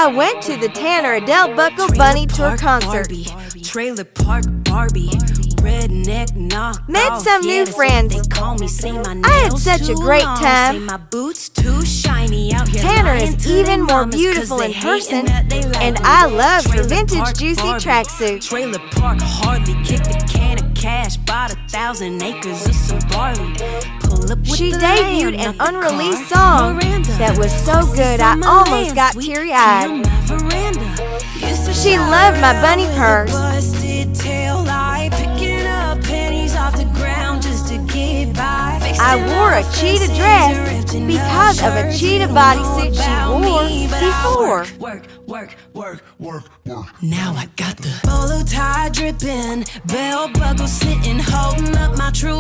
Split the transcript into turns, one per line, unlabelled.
I went to the Tanner Adell Buckle Bunny Tour concert.
Trailer Park Barbie, redneck knock.
Met some new friends. I had such a great time. Tanner is even more beautiful in person, and I love her vintage juicy tracksuit.
Trailer Park hardly kicked a can of cash, bought 1,000 acres of some barley.
She debuted an unreleased song that was so good I almost got teary-eyed. She loved my bunny purse. I wore a cheetah dress because of a cheetah bodysuit she wore before.
Now I got the bolo tie dripping, belt buckle sitting, holding up my true